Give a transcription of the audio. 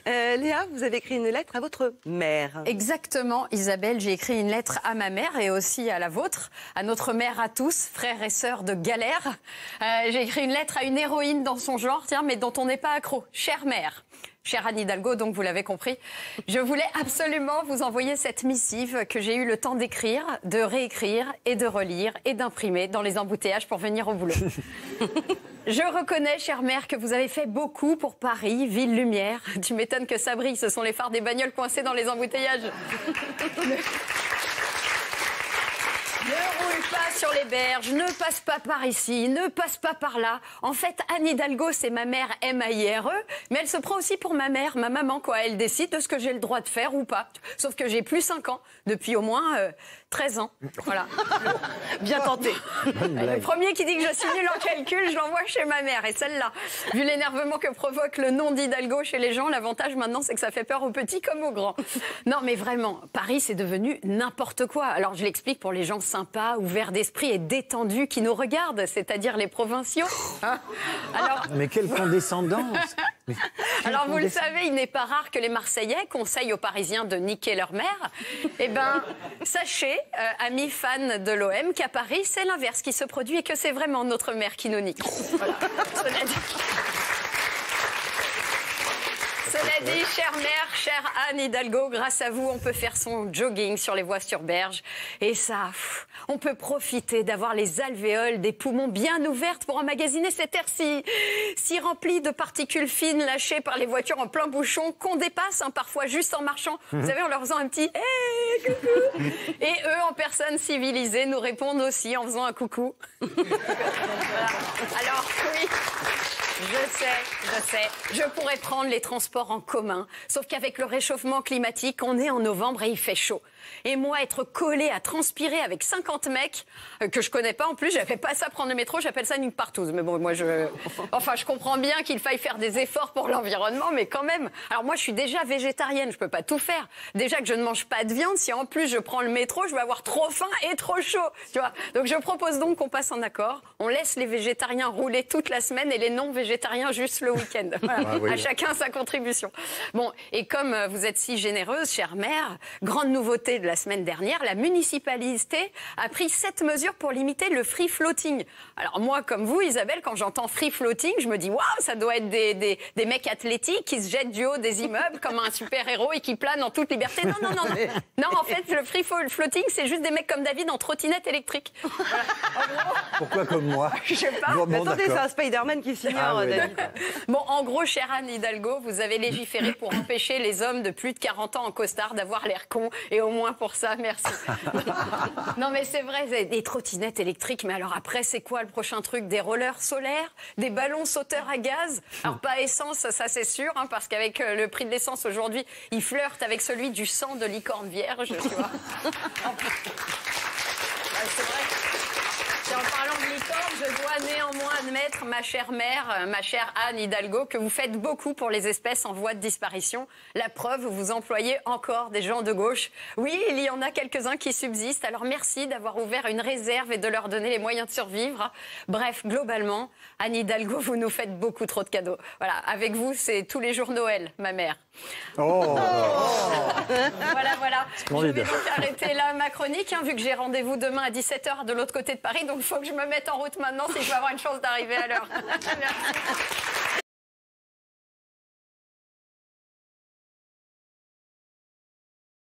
Léa, vous avez écrit une lettre à votre mère. Exactement, Isabelle, j'ai écrit une lettre à ma mère et aussi à la vôtre, à notre mère à tous, frères et sœurs de galère. J'ai écrit une lettre à une héroïne dans son genre, tiens, mais dont on n'est pas accro. Chère mère. Chère Anne Hidalgo, donc vous l'avez compris, je voulais absolument vous envoyer cette missive que j'ai eu le temps d'écrire, de réécrire et de relire et d'imprimer dans les embouteillages pour venir au boulot. Je reconnais, chère mère, que vous avez fait beaucoup pour Paris, ville lumière. Tu m'étonnes que ça brille, ce sont les phares des bagnoles coincés dans les embouteillages. Ne roule pas sur les berges, ne passe pas par ici, ne passe pas par là. En fait, Anne Hidalgo, c'est ma mère M-A-I-R-E, mais elle se prend aussi pour ma mère, ma maman, quoi. Elle décide de ce que j'ai le droit de faire ou pas. Sauf que j'ai plus 5 ans, depuis au moins 13 ans. Voilà. Bien tenté. Le premier qui dit que je suis nulle en calcul, je l'envoie chez ma mère. Et celle-là, vu l'énervement que provoque le nom d'Hidalgo chez les gens, l'avantage maintenant, c'est que ça fait peur aux petits comme aux grands. Non, mais vraiment, Paris, c'est devenu n'importe quoi. Alors, je l'explique pour les gens sympas, ouverts d'esprit et détendus qui nous regardent, c'est-à-dire les provinciaux. Hein? Alors... Mais quelle condescendance! Alors, vous le savez, il n'est pas rare que les Marseillais conseillent aux Parisiens de niquer leur mère. Eh bien, sachez, amis fans de l'OM, qu'à Paris, c'est l'inverse qui se produit et que c'est vraiment notre mère qui nous nique. Voilà. Cela dit, chère mère, chère Anne Hidalgo, grâce à vous, on peut faire son jogging sur les voies sur berge. Et ça, on peut profiter d'avoir les alvéoles des poumons bien ouvertes pour emmagasiner cet air si rempli de particules fines lâchées par les voitures en plein bouchon qu'on dépasse, hein, parfois juste en marchant. Vous savez, en leur faisant un petit hey, coucou. Et eux, en personnes civilisées, nous répondent aussi en faisant un coucou. Voilà. Alors, oui. Je sais. Je pourrais prendre les transports en commun. Sauf qu'avec le réchauffement climatique, on est en novembre et il fait chaud. Et moi, être collée à transpirer avec 50 mecs que je connais pas en plus, j'appelle pas ça prendre le métro, j'appelle ça une partouze. Mais bon, moi, je comprends bien qu'il faille faire des efforts pour l'environnement, mais quand même. Alors moi, je suis déjà végétarienne, je peux pas tout faire. Déjà que je ne mange pas de viande, si en plus je prends le métro, je vais avoir trop faim et trop chaud. Tu vois. Donc je propose donc qu'on passe en accord. On laisse les végétariens rouler toute la semaine et les non-végétariens juste le week-end. Voilà. Ah, oui. À chacun sa contribution. Bon, et comme vous êtes si généreuse, chère mère, grande nouveauté de la semaine dernière, la municipalité a pris 7 mesures pour limiter le free floating. Alors moi, comme vous, Isabelle, quand j'entends free floating, je me dis waouh, ça doit être des mecs athlétiques qui se jettent du haut des immeubles comme un super-héros et qui planent en toute liberté. Non. Non, en fait, le free floating, c'est juste des mecs comme David en trottinette électrique. Voilà. Pourquoi comme moi? Je sais pas. Bon, attendez, c'est un Spider-Man qui s'ignore, oui, David. Bon, en gros, chère Anne Hidalgo, vous avez légiféré pour empêcher les hommes de plus de 40 ans en costard d'avoir l'air con. Et au moins pour ça, merci. Non, mais c'est vrai, des trottinettes électriques. Mais alors après, c'est quoi le prochain truc? Des rollers solaires? Des ballons sauteurs à gaz? Alors pas essence, ça c'est sûr, hein, parce qu'avec le prix de l'essence aujourd'hui, il flirte avec celui du sang de licorne vierge, tu vois. C'est vrai. Et en parlant de licorne, je dois néanmoins admettre, ma chère mère, ma chère Anne Hidalgo, que vous faites beaucoup pour les espèces en voie de disparition. La preuve, vous employez encore des gens de gauche. Oui, il y en a quelques-uns qui subsistent, alors merci d'avoir ouvert une réserve et de leur donner les moyens de survivre. Bref, globalement, Anne Hidalgo, vous nous faites beaucoup trop de cadeaux. Voilà, avec vous, c'est tous les jours Noël, ma mère. Oh. Voilà. Je vais donc arrêter là ma chronique, hein, vu que j'ai rendez-vous demain à 17h de l'autre côté de Paris, donc il faut que je me mette en route maintenant si je veux avoir une chance d'arriver à l'heure. Merci.